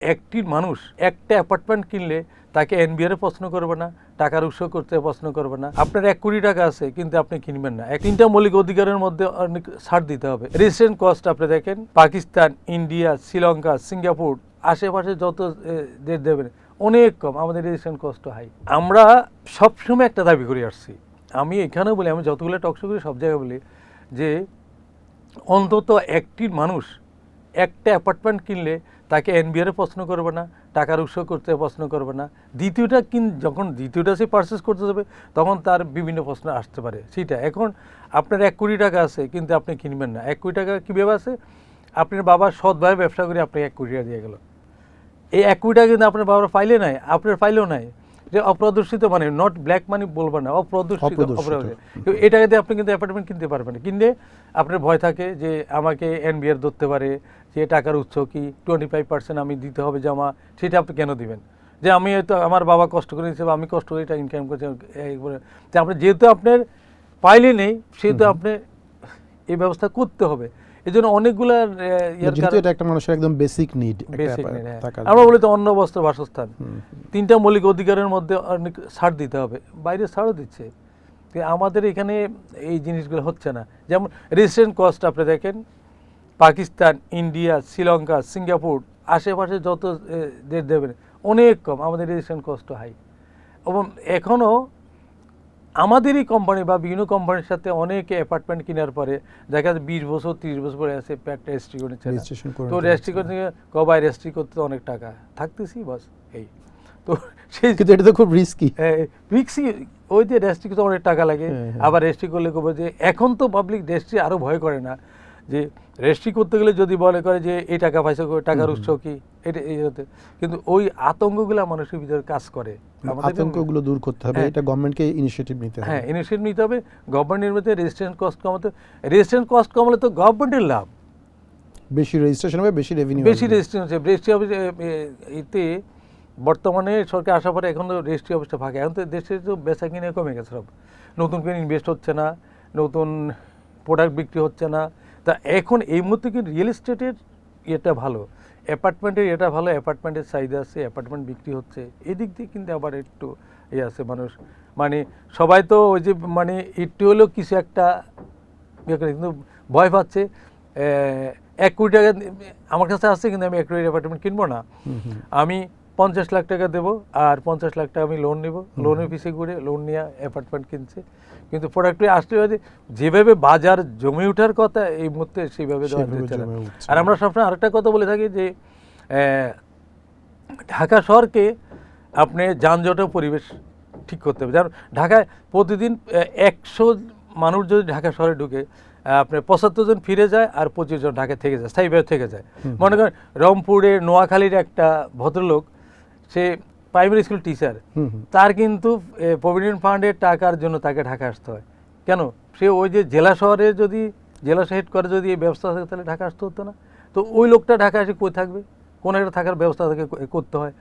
একটি মানুষ একটা অ্যাপার্টমেন্ট কিনলে তাকে এনবিআর প্রশ্ন করবে না, টাকার উৎস করতে প্রশ্ন করবে না। আপনার 1 কোটি টাকা আছে কিন্তু আপনি কিনবেন না। 3টা মৌলিক অধিকারের মধ্যে অনেক ছাড় দিতে হবে। রেজিস্ট্রেশন কস্ট আপনি দেখেন পাকিস্তান, ইন্ডিয়া, শ্রীলঙ্কা, সিঙ্গাপুর আশেপাশে যত দেশ দেবেন অনেক কম, আমাদের রেজিস্ট্রেশন কস্ট হাই। আমরা সবসময় একটা দাবি করে আসছি, আমি এখানেও বলি, আমি যতগুলো টকশো করি সব জায়গায় বলি যে অন্তত একটি মানুষ একটা অ্যাপার্টমেন্ট কিনলে তাকে এনবিআর প্রশ্ন করবে না, টাকার উৎস করতে প্রশ্ন করবে না। যখন দ্বিতীয়টা সে পারচেস করতে যাবে তখন তার বিভিন্ন প্রশ্ন আসতে পারে। সেটা এখন আপনার 1 কোটি টাকা আছে কিন্তু আপনি কিনবেন না। 1 কোটি টাকা কীভাবে আছে? আপনার বাবা সৎভাবে ব্যবসা করে আপনি 1 কোটি টাকা দিয়ে গেল। এই 1 কোটি টাকা কিন্তু আপনার বাবার ফাইলে নাই, আপনার ফাইলেও নাই। যে অপ্রদর্শিত মানে নট ব্ল্যাক মানি বলবো না, অপ্রদর্শিত। এই টাকা দিয়ে আপনি কিন্তু অ্যাপার্টমেন্ট কিনতে পারবেন না। কিনলে আপনার ভয় থাকে যে আমাকে এনবিআর ধরতে পারে, যে টাকার উৎস কি 25% আমি দিতে হবে জমা, সেটা আপনি কেন দিবেন? যে আমি হয়তো আমার বাবা কষ্ট করে দিচ্ছে বা আমি কষ্ট করে এটা ইনকাম করছি, আপনি যেহেতু আপনার ফাইলে নেই সেহেতু আপনি এই ব্যবস্থা করতে হবে। এই জন্য অনেকগুলো একটা মানুষের একদম বেসিক নিড। আমরা বলি তো অন্ন, বস্ত্র, বাসস্থান, 3টা মৌলিক অধিকারের মধ্যে অনেক ছাড় দিতে হবে। বাইরে ছাড়ও দিচ্ছে, আমাদের এখানে এই জিনিসগুলো হচ্ছে না। যেমন রেজিস্ট্রেশন কস্ট আপনি দেখেন পাকিস্তান, ইন্ডিয়া, শ্রীলঙ্কা, সিঙ্গাপুর আশেপাশে যত দেশ দেবেন অনেক কম, আমাদের রেজিস্ট্রেশন কস্ট হাই। এবং এখনও আমাদেরই কোম্পানি বা বিভিন্ন কোম্পানির সাথে অনেকে অ্যাপার্টমেন্ট কেনার পরে দেখা যায় 20 বছর 30 বছর পরে আছে একটা রেজিস্ট্রি করে নিচ্ছে না। তো রেজিস্ট্রি করতে কবাই রেজিস্ট্রি করতে অনেক টাকা থাকতেছি বাস এই। তো সেই কিন্তু এটা তো খুব রিস্কি। রিস্কি, ওই যে রেজিস্ট্রি করতে অনেক টাকা লাগে। আবার রেজিস্ট্রি করলে কবে যে এখন তো পাবলিক রেজিস্ট্রি আরও ভয় করে না, যে রেজিস্ট্রি করতে গেলে যদি বলে করে যে এই টাকা পয়সা টাকার উৎস কি এটা এই হতে, কিন্তু ওই আতঙ্কগুলো মানুষের ভিতরে কাজ করে। আতঙ্কগুলো দূর করতে হবে, এটা গভর্নমেন্টকে ইনিশিয়েটিভ নিতে হবে। হ্যাঁ, ইনিশিয়েটিভ নিতে হবে। গভর্নমেন্টের মধ্যে রেজিস্ট্রেশন কস্ট কমাতে, রেজিস্ট্রেশন কস্ট কমালে তো গভর্নমেন্টের লাভ, বেশি রেজিস্ট্রেশন হবে, বেশি রেভিনিউ, বেশি রেজিস্ট্রেশন হবে। রেজিস্ট্রি অফিস এতে বর্তমানে সরকার আসার পরে এখন তো রেজিস্ট্রি অফিসটা ফাঁকা। এখন তো দেশে তো বেচা কিনে কমে গেছে, সব নতুন করে ইনভেস্ট হচ্ছে না, নতুন প্রোডাক্ট বিক্রি হচ্ছে না। তা এখন এই মুহূর্তে কিন্তু রিয়েল এস্টেটের এটা ভালো, অ্যাপার্টমেন্টের এটা ভালো, অ্যাপার্টমেন্টের চাহিদা আছে, অ্যাপার্টমেন্ট বিক্রি হচ্ছে। এদিক দিয়ে কিন্তু আবার একটু আছে মানুষ, মানে সবাই তো ওই যে মানে একটু হলেও কিছু একটা কিন্তু ভয় পাচ্ছে। 1 কোটি টাকা আমার কাছে আছে কিন্তু আমি 1 কোটি অ্যাপার্টমেন্ট কিনবো না, আমি 50 লাখ টাকা দেবো আর 50 লাখ টাকা আমি লোন নেব, লোনের পিছিয়ে ঘুরে লোন নিয়ে অ্যাপার্টমেন্ট কিনছে। কিন্তু প্রোডাক্টটি আসতে হবে যেভাবে বাজার জমে ওঠার কথা এই মুহূর্তে সেইভাবে দেওয়া যাচ্ছে না। আর আমরা সবসময় আরেকটা কথা বলে থাকি যে ঢাকা শহরকে আপনি যানজটের পরিবেশ ঠিক করতে হবে। যেমন ঢাকায় প্রতিদিন 100 মানুষ যদি ঢাকা শহরে ঢুকে, আপনার 75 জন ফিরে যায় আর 25 জন ঢাকা থেকে যায়, স্থায়ীভাবে থেকে যায়। মনে করেন রংপুরের নোয়াখালীর একটা ভদ্রলোক, সে প্রাইমারি স্কুল টিচার, তার কিন্তু প্রভিডেন্ট ফান্ডের টাকার জন্য তাকে ঢাকা আসতে হয়। কেন? সে ওই যে জেলা শহরে যদি জেলা হেড করে যদি এই ব্যবস্থা থাকে তাহলে ঢাকা আসতে হতো না। তো ওই লোকটা ঢাকা এসে কই থাকবে? কোনো একটা থাকার ব্যবস্থা তাকে করতে হয়।